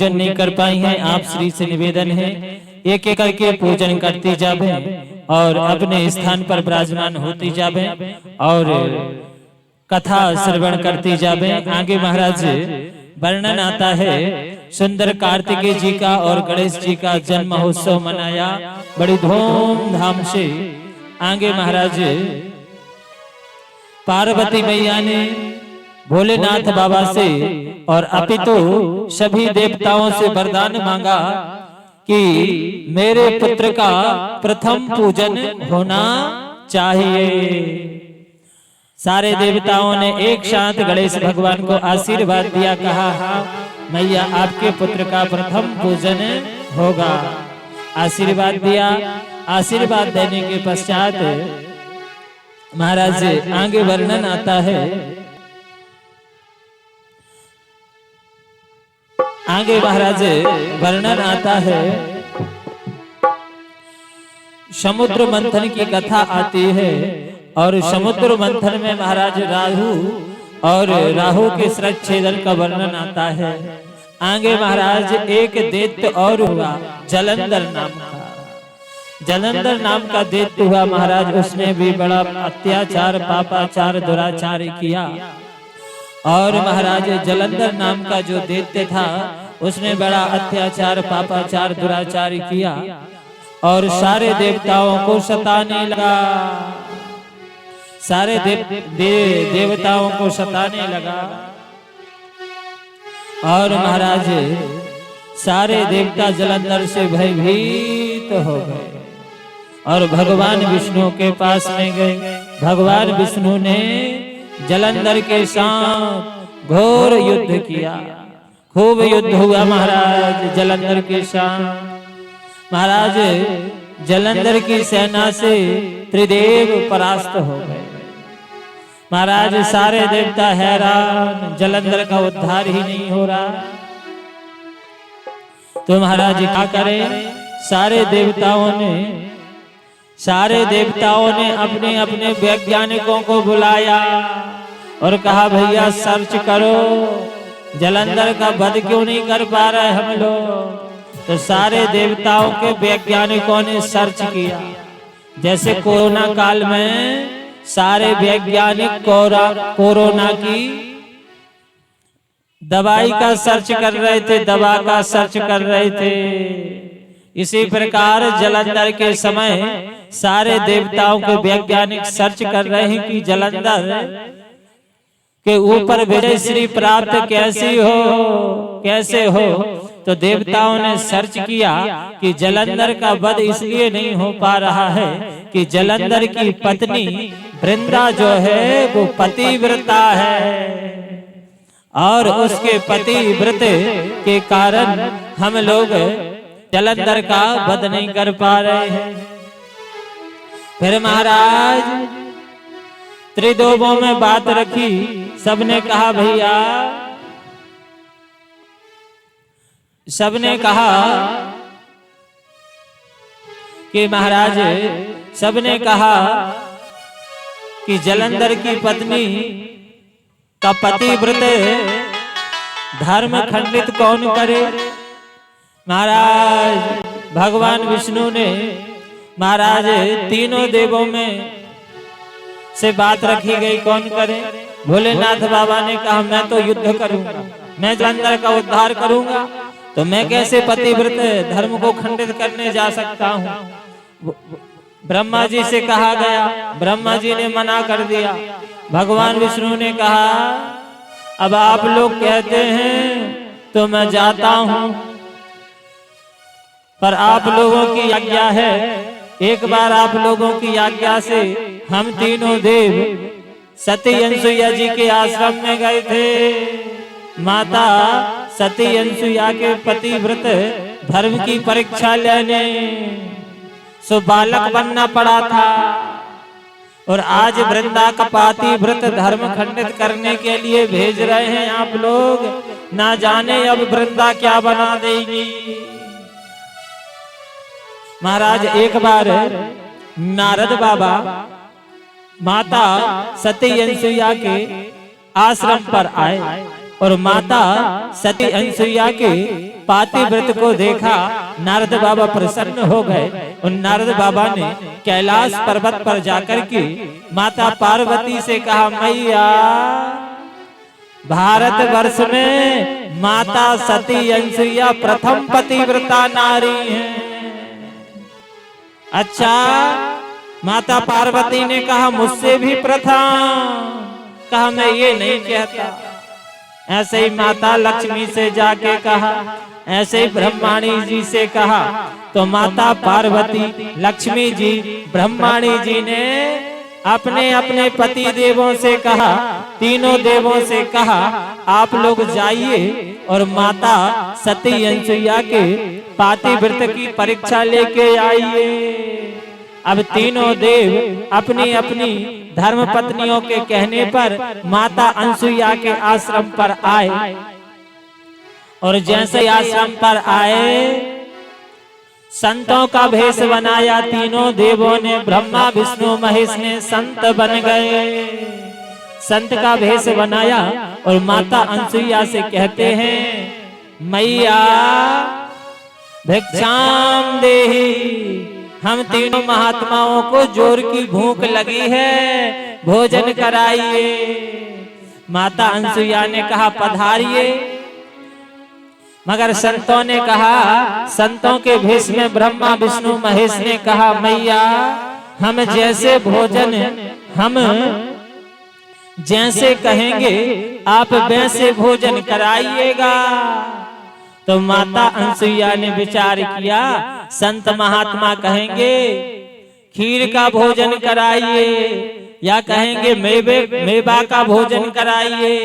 पूजन नहीं कर पाई हैं, आप श्री से निवेदन है एक एक करके पूजन करती जावे और अपने स्थान पर विराजमान होती जावे और कथा श्रवण करती जावे। आगे महाराज वर्णन आता है, सुंदर कार्तिकेय जी का और गणेश जी का जन्म महोत्सव मनाया बड़ी धूमधाम से। आगे महाराज पार्वती मैया ने भोलेनाथ बाबा से और अपितु सभी देवताओं से वरदान मांगा कि मेरे पुत्र का प्रथम पूजन होना चाहिए। सारे देवताओं ने एक साथ गणेश भगवान को आशीर्वाद दिया, कहा मैया आपके पुत्र का प्रथम पूजन होगा। आशीर्वाद दिया। आशीर्वाद देने के पश्चात महाराज आगे वर्णन आता है, आगे महाराज वर्णन आता है, समुद्र मंथन की कथा आती है और समुद्र मंथन में महाराज राहु के शिरच्छेदन का वर्णन आता है। आगे महाराज एक दैत्य और हुआ, जलंधर नाम का। जलंधर नाम का दैत्य हुआ महाराज, उसने भी बड़ा अत्याचार पापाचार दुराचार किया और महाराज जलंधर नाम का जो दैत्य था उसने बड़ा अत्याचार पापाचार दुराचार किया और सारे देवताओं को सताने लगा। सारे देवताओं को सताने लगा और महाराज सारे देवता जलंधर से भयभीत हो गए और भगवान विष्णु के पास में गए। भगवान विष्णु ने जलंधर के साथ घोर युद्ध किया, खूब युद्ध हुआ महाराज जलंधर के साथ। महाराज जलंधर की सेना से त्रिदेव परास्त हो गए। महाराज सारे देवता हैरान, जलंधर का उद्धार ही नहीं हो रहा, तो महाराज क्या करें। सारे देवताओं ने अपने अपने वैज्ञानिकों को बुलाया और कहा भैया सर्च करो, जलंधर का वध क्यों नहीं कर पा रहे हम लोग। तो सारे देवताओं के वैज्ञानिकों ने सर्च किया। जैसे कोरोना काल में सारे वैज्ञानिक कोरोना की दवाई का सर्च कर रहे थे, दवा का सर्च कर रहे थे, इसी प्रकार जलंधर के समय सारे देवताओं के वैज्ञानिक सर्च कर रहे हैं कि जलंधर के ऊपर विजय श्री प्राप्त कैसे हो। तो देवताओं ने सर्च किया कि जलंधर का वध इसलिए नहीं हो पा रहा है कि जलंधर की पत्नी वृंदा जो है वो पतिव्रता है और उसके पतिव्रत के कारण हम लोग जलंधर का वध नहीं कर पा रहे हैं। फिर महाराज त्रिदेवों में बात रखी, सबने कहा भैया, सबने कहा कि महाराज सबने कहा कि जलंधर की पत्नी का पतिव्रत धर्म खंडित कौन करे। महाराज भगवान विष्णु ने महाराज तीनों देवों में से बात रखी गई, कौन करे। भोलेनाथ बाबा ने कहा मैं तो युद्ध करूंगा, मैं जलंधर का उद्धार करूंगा, तो मैं कैसे पतिव्रत धर्म को खंडित करने जा सकता हूँ। ब्रह्मा जी से कहा गया, ब्रह्मा जी ने मना कर दिया। भगवान विष्णु ने कहा अब आप लोग कहते हैं तो मैं जाता हूँ, पर आप लोगों की आज्ञा है। एक बार आप लोगों की आज्ञा से हम तीनों देव सती अनसुईया जी के आश्रम में गए थे। माता सती अनसुईया के पतिव्रत धर्म की परीक्षा लेने सो बालक बनना पड़ा था और आज वृंदा का पतिव्रत धर्म खंडित करने के लिए भेज रहे हैं आप लोग। ना जाने अब वृंदा क्या बना देगी। महाराज एक बार नारद बाबा माता सती अनसुईया के आश्रम पर आए और माता सती अनसुईया के पातिव्रत को देखा नारद बाबा प्रसन्न हो गए। उन नारद बाबा ने कैलाश पर्वत पर जाकर के माता पार्वती से कहा, मैया भारत वर्ष में माता सती अनसुईया प्रथम पतिव्रता नारी है। अच्छा, माता पार्वती ने कहा मुझसे भी प्रथम। कहा मैं ये नहीं कहता। ऐसे ही माता लक्ष्मी से जाके कहा, ऐसे ही ब्रह्माणी जी से कहा। तो माता पार्वती, लक्ष्मी जी, ब्रह्माणी जी ने अपने अपने पति देवों से कहा, तीनों देवों से कहा, आप लोग जाइए और माता सती अनसुईया के पातिव्रत की परीक्षा लेके आइए। अब तीनों देव अपनी अपनी धर्म पत्नियों के कहने पर माता अनसुईया के आश्रम पर आए। और जैसे आश्रम पर आए, संतों का भेष बनाया तीनों देवों ने। ब्रह्मा विष्णु महेश ने संत बन गए। संत का भेष बनाया और माता अनसुईया से कहते हैं, मैया भिक्षाम देहि, हम तीनों महात्माओं को जोर की भूख लगी है, भोजन कराइए। माता अनसुईया ने कहा पधारिए। मगर संतों ने कहा, संतों के भेष में ब्रह्मा विष्णु महेश ने कहा, मैया हम जैसे भोजन हम जैसे कहेंगे आप वैसे भोजन कराइएगा। तो माता अनसुईया ने विचार किया, संत महात्मा कहेंगे खीर का भोजन कराइए या कहेंगे मेवा का भोजन कराइए।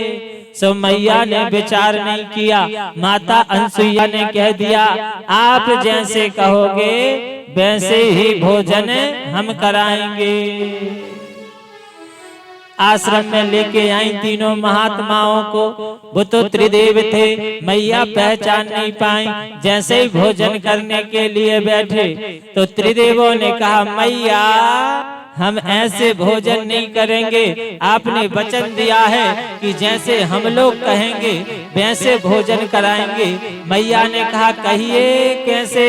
सो मैया ने विचार नहीं किया। माता अनसुईया ने कह दिया, आप जैसे कहोगे वैसे ही भोजन हम कराएंगे। आश्रम में लेके आई तीनों महात्माओं को। वो तो त्रिदेव थे, मैया पहचान नहीं पाई। जैसे ही भोजन करने के लिए बैठे तो त्रिदेवों ने कहा, मैया हम ऐसे भोजन नहीं करेंगे, आपने वचन दिया है कि जैसे हम लोग कहेंगे वैसे भोजन कराएंगे। मैया ने कहा, कहिए कैसे,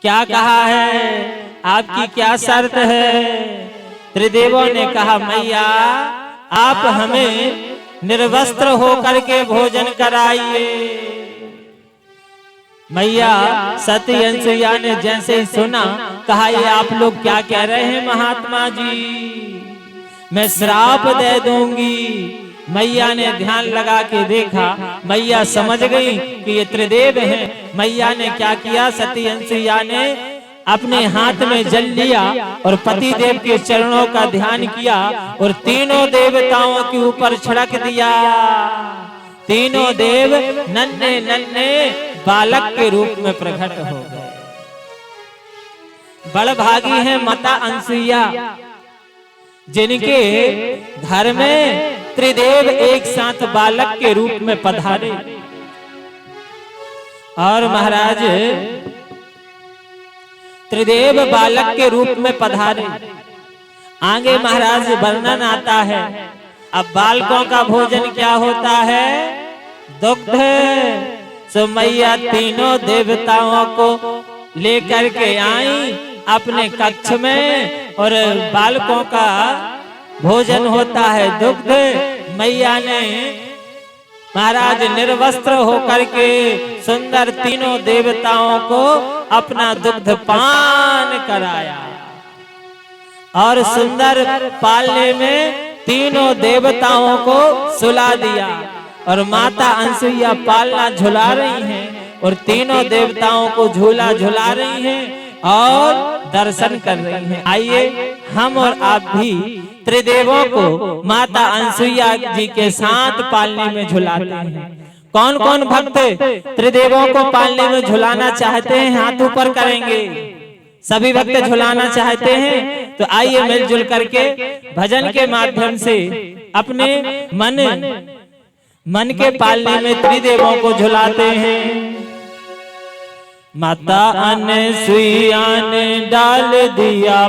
क्या कहा है, आपकी क्या शर्त है। त्रिदेवों ने कहा, मैया आप हमें निर्वस्त्र होकर के भोजन कराइए। मैया सती अनसुईया ने जैसे ही सुना, कहा ये आप लोग क्या कह रहे हैं महात्मा जी, मैं श्राप दे दूंगी। मैया ने ध्यान लगा के देखा, मैया समझ गई कि ये त्रिदेव हैं। मैया ने क्या किया, सती अनसुईया ने अपने हाथ में जल लिया और पति देव के चरणों का ध्यान किया और तीनों देवताओं के ऊपर छिड़क दिया। तीनों देव नन्हे नन्हे बालक के रूप में प्रकट हो गए। बड़भागी है माता अनसुईया, जिनके घर में त्रिदेव एक साथ बालक के रूप में पधारे। और महाराज त्रिदेव बालक के रूप में पधारे। आगे महाराज वर्णन आता है। अब बालकों का भोजन क्या होता है, दुग्ध। सो मैया तीनों देवताओं को लेकर के आई अपने कक्ष में और बालकों का भोजन होता है दुग्ध। मैया ने महाराज निर्वस्त्र होकर के सुंदर तीनों देवताओं को अपना दुग्ध पान कराया और सुंदर पालने में तीनों देवताओं को सुला दिया। और माता अनसुईया पालना झुला रही हैं और तीनों देवताओं को झूला झुला रही हैं और दर्शन कर रही हैं। आइए हम और आप भी त्रिदेवों को माता अनसुईया जी के साथ पालने में झुलाते हैं। कौन कौन भक्त त्रिदेवों को पालने में झुलाना चाहते हैं, हाथ ऊपर करेंगे। सभी भक्त झुलाना चाहते हैं तो आइए मिलजुल करके भजन के माध्यम से अपने मन के पालने में त्रिदेवों को झुलाते हैं। माता अनसुईया ने डाल दिया